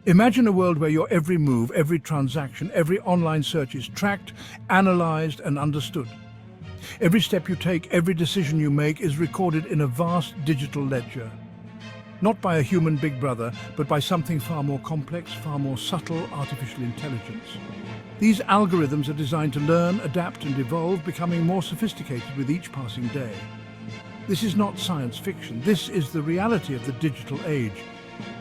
Imagine a world where your every move, every transaction, every online search is tracked, analyzed, and understood. Every step you take, every decision you make is recorded in a vast digital ledger. Not by a human big brother, but by something far more complex, far more subtle, artificial intelligence. These algorithms are designed to learn, adapt, and evolve, becoming more sophisticated with each passing day. This is not science fiction. This is the reality of the digital age.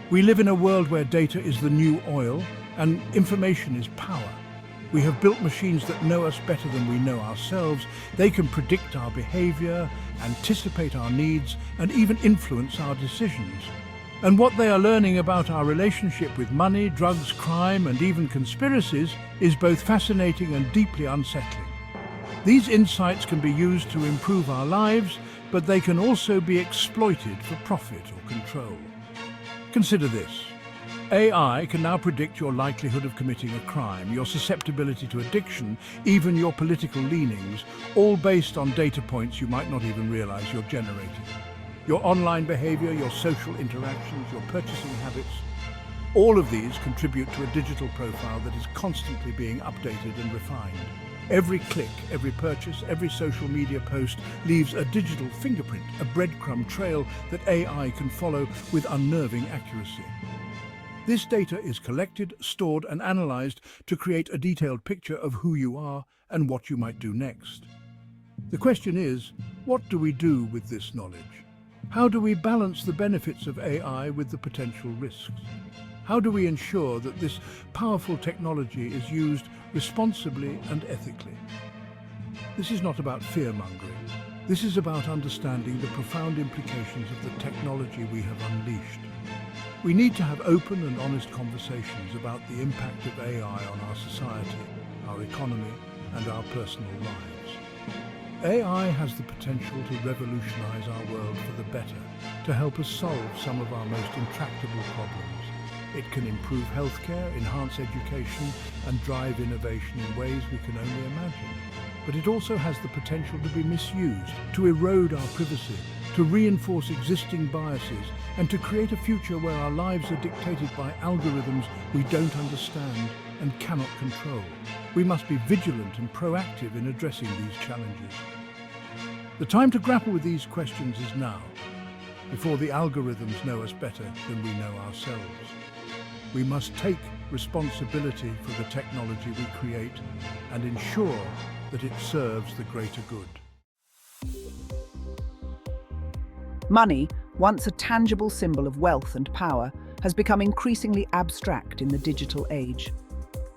We live in a world where data is the new oil and information is power. We have built machines that know us better than we know ourselves. They can predict our behavior, anticipate our needs, and even influence our decisions. And what they are learning about our relationship with money, drugs, crime, and even conspiracies is both fascinating and deeply unsettling. These insights can be used to improve our lives, but they can also be exploited for profit or control. Consider this. AI can now predict your likelihood of committing a crime, your susceptibility to addiction, even your political leanings, all based on data points you might not even realize you're generating. Your online behavior, your social interactions, your purchasing habits, all of these contribute to a digital profile that is constantly being updated and refined. Every click, every purchase, every social media post leaves a digital fingerprint, a breadcrumb trail that AI can follow with unnerving accuracy. This data is collected, stored, and analyzed to create a detailed picture of who you are and what you might do next. The question is, what do we do with this knowledge? How do we balance the benefits of AI with the potential risks? How do we ensure that this powerful technology is used responsibly and ethically? This is not about fear-mongering. This is about understanding the profound implications of the technology we have unleashed. We need to have open and honest conversations about the impact of AI on our society, our economy, and our personal lives. AI has the potential to revolutionize our world for the better, to help us solve some of our most intractable problems. It can improve healthcare, enhance education, and drive innovation in ways we can only imagine. But it also has the potential to be misused, to erode our privacy, to reinforce existing biases, and to create a future where our lives are dictated by algorithms we don't understand and cannot control. We must be vigilant and proactive in addressing these challenges. The time to grapple with these questions is now, before the algorithms know us better than we know ourselves. We must take responsibility for the technology we create and ensure that it serves the greater good. Money, once a tangible symbol of wealth and power, has become increasingly abstract in the digital age.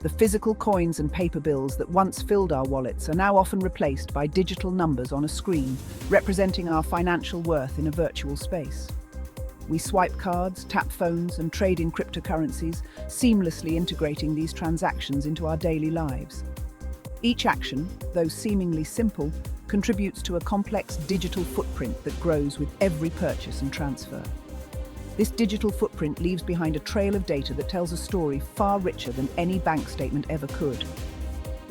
The physical coins and paper bills that once filled our wallets are now often replaced by digital numbers on a screen, representing our financial worth in a virtual space. We swipe cards, tap phones, and trade in cryptocurrencies, seamlessly integrating these transactions into our daily lives. Each action, though seemingly simple, contributes to a complex digital footprint that grows with every purchase and transfer. This digital footprint leaves behind a trail of data that tells a story far richer than any bank statement ever could.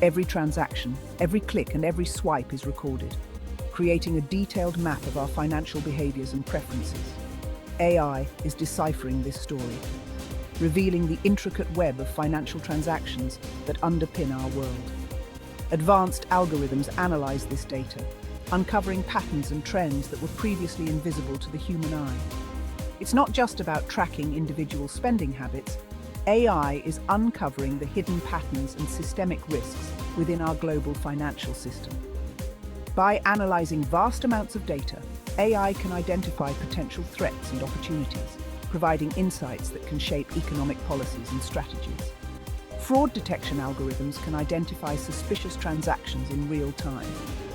Every transaction, every click, and every swipe is recorded, creating a detailed map of our financial behaviors and preferences. AI is deciphering this story, revealing the intricate web of financial transactions that underpin our world. Advanced algorithms analyze this data, uncovering patterns and trends that were previously invisible to the human eye. It's not just about tracking individual spending habits. AI is uncovering the hidden patterns and systemic risks within our global financial system. By analyzing vast amounts of data, AI can identify potential threats and opportunities, providing insights that can shape economic policies and strategies. Fraud detection algorithms can identify suspicious transactions in real time,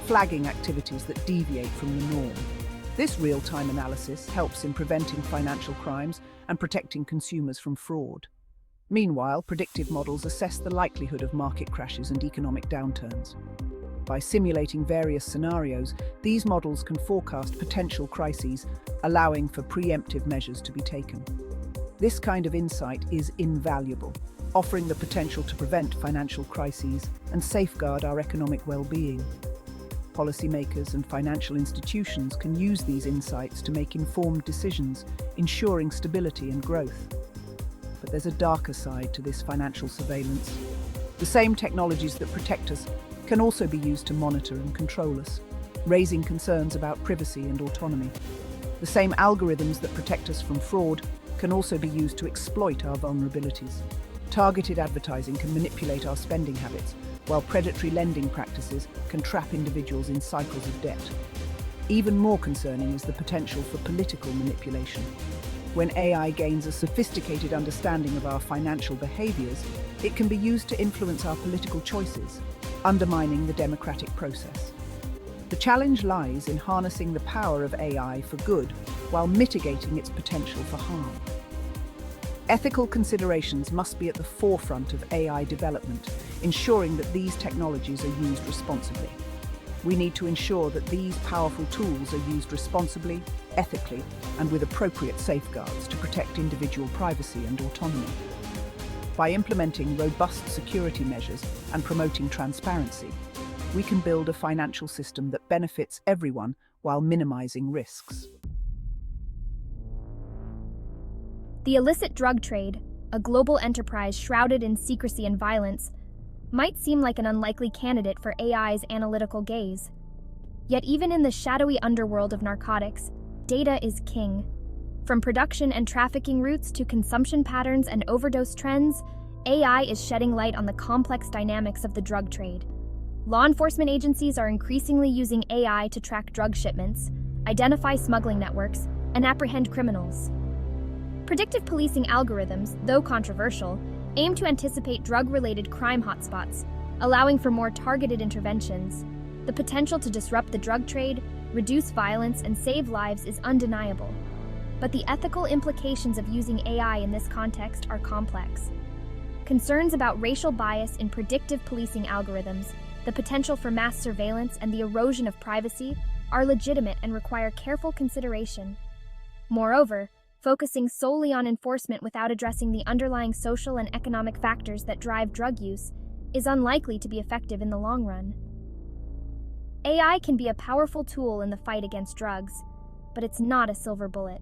flagging activities that deviate from the norm. This real-time analysis helps in preventing financial crimes and protecting consumers from fraud. Meanwhile, predictive models assess the likelihood of market crashes and economic downturns. By simulating various scenarios, these models can forecast potential crises, allowing for preemptive measures to be taken. This kind of insight is invaluable, offering the potential to prevent financial crises and safeguard our economic well-being. Policymakers and financial institutions can use these insights to make informed decisions, ensuring stability and growth. But there's a darker side to this financial surveillance. The same technologies that protect us can also be used to monitor and control us, raising concerns about privacy and autonomy. The same algorithms that protect us from fraud can also be used to exploit our vulnerabilities. Targeted advertising can manipulate our spending habits, while predatory lending practices can trap individuals in cycles of debt. Even more concerning is the potential for political manipulation. When AI gains a sophisticated understanding of our financial behaviors, it can be used to influence our political choices, undermining the democratic process. The challenge lies in harnessing the power of AI for good while mitigating its potential for harm. Ethical considerations must be at the forefront of AI development, ensuring that these technologies are used responsibly. We need to ensure that these powerful tools are used responsibly, ethically, and with appropriate safeguards to protect individual privacy and autonomy. By implementing robust security measures and promoting transparency, we can build a financial system that benefits everyone while minimizing risks. The illicit drug trade, a global enterprise shrouded in secrecy and violence, might seem like an unlikely candidate for AI's analytical gaze. Yet even in the shadowy underworld of narcotics, data is king. From production and trafficking routes to consumption patterns and overdose trends, AI is shedding light on the complex dynamics of the drug trade. Law enforcement agencies are increasingly using AI to track drug shipments, identify smuggling networks, and apprehend criminals. Predictive policing algorithms, though controversial, aim to anticipate drug-related crime hotspots, allowing for more targeted interventions. The potential to disrupt the drug trade, reduce violence, and save lives is undeniable. But the ethical implications of using AI in this context are complex. Concerns about racial bias in predictive policing algorithms, the potential for mass surveillance, and the erosion of privacy are legitimate and require careful consideration. Moreover, focusing solely on enforcement without addressing the underlying social and economic factors that drive drug use is unlikely to be effective in the long run. AI can be a powerful tool in the fight against drugs, but it's not a silver bullet.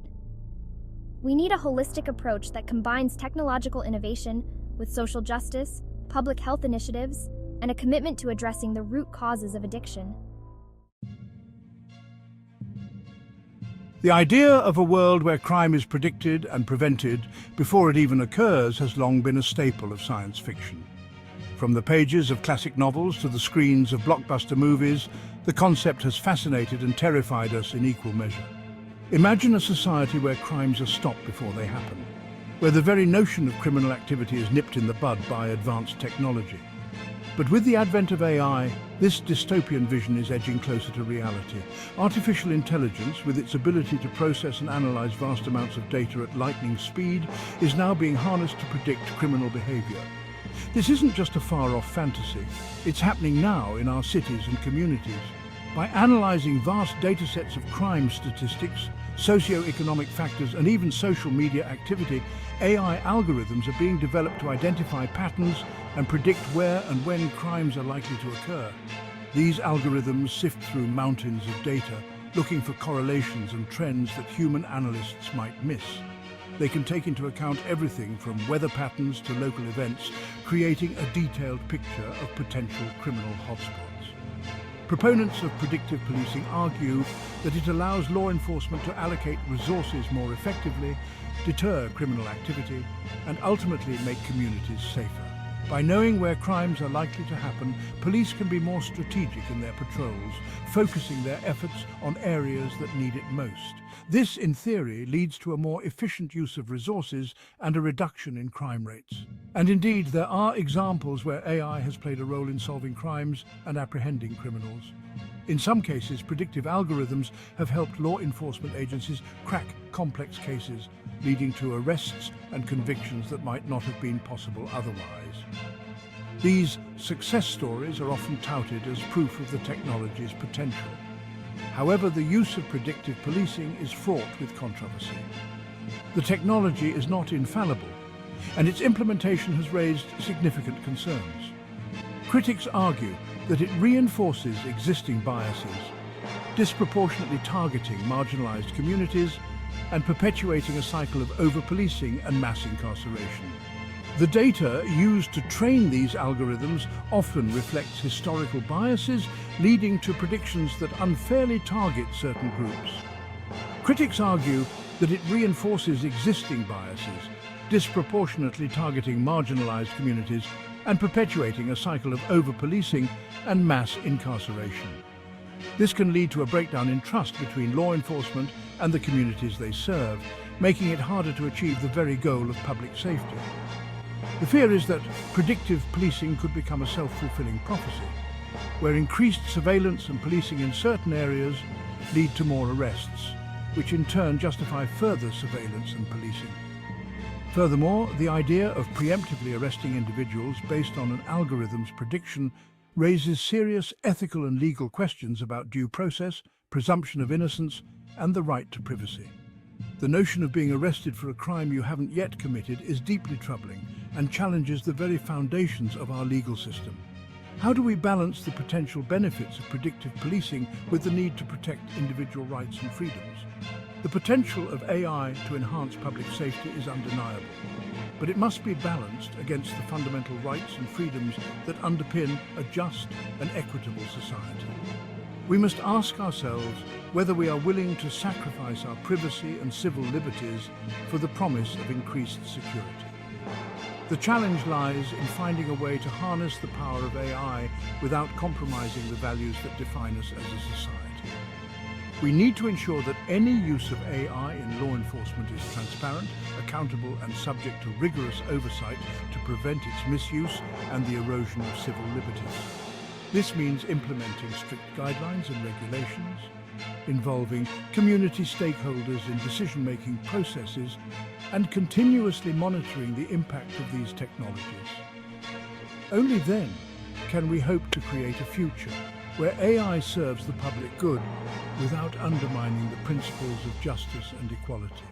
We need a holistic approach that combines technological innovation with social justice, public health initiatives, and a commitment to addressing the root causes of addiction. The idea of a world where crime is predicted and prevented before it even occurs has long been a staple of science fiction. From the pages of classic novels to the screens of blockbuster movies, the concept has fascinated and terrified us in equal measure. Imagine a society where crimes are stopped before they happen, where the very notion of criminal activity is nipped in the bud by advanced technology. But with the advent of AI, this dystopian vision is edging closer to reality. Artificial intelligence, with its ability to process and analyze vast amounts of data at lightning speed, is now being harnessed to predict criminal behavior. This isn't just a far-off fantasy. It's happening now in our cities and communities. By analyzing vast datasets of crime statistics, socio-economic factors, and even social media activity, AI algorithms are being developed to identify patterns and predict where and when crimes are likely to occur. These algorithms sift through mountains of data, looking for correlations and trends that human analysts might miss. They can take into account everything from weather patterns to local events, creating a detailed picture of potential criminal hotspots. Proponents of predictive policing argue that it allows law enforcement to allocate resources more effectively, deter criminal activity, and ultimately make communities safer. By knowing where crimes are likely to happen, police can be more strategic in their patrols, focusing their efforts on areas that need it most. This, in theory, leads to a more efficient use of resources and a reduction in crime rates. And indeed, there are examples where AI has played a role in solving crimes and apprehending criminals. In some cases, predictive algorithms have helped law enforcement agencies crack complex cases, leading to arrests and convictions that might not have been possible otherwise. These success stories are often touted as proof of the technology's potential. However, the use of predictive policing is fraught with controversy. The technology is not infallible, and its implementation has raised significant concerns. Critics argue that it reinforces existing biases, disproportionately targeting marginalized communities and perpetuating a cycle of over-policing and mass incarceration. The data used to train these algorithms often reflects historical biases, leading to predictions that unfairly target certain groups. Critics argue that it reinforces existing biases, disproportionately targeting marginalized communities and perpetuating a cycle of over-policing and mass incarceration. This can lead to a breakdown in trust between law enforcement and the communities they serve, making it harder to achieve the very goal of public safety. The fear is that predictive policing could become a self-fulfilling prophecy, where increased surveillance and policing in certain areas lead to more arrests, which in turn justify further surveillance and policing. Furthermore, the idea of preemptively arresting individuals based on an algorithm's prediction raises serious ethical and legal questions about due process, presumption of innocence, and the right to privacy. The notion of being arrested for a crime you haven't yet committed is deeply troubling and challenges the very foundations of our legal system. How do we balance the potential benefits of predictive policing with the need to protect individual rights and freedoms? The potential of AI to enhance public safety is undeniable, but it must be balanced against the fundamental rights and freedoms that underpin a just and equitable society. We must ask ourselves whether we are willing to sacrifice our privacy and civil liberties for the promise of increased security. The challenge lies in finding a way to harness the power of AI without compromising the values that define us as a society. We need to ensure that any use of AI in law enforcement is transparent, accountable, and subject to rigorous oversight to prevent its misuse and the erosion of civil liberties. This means implementing strict guidelines and regulations, involving community stakeholders in decision-making processes, and continuously monitoring the impact of these technologies. Only then can we hope to create a future where AI serves the public good without undermining the principles of justice and equality.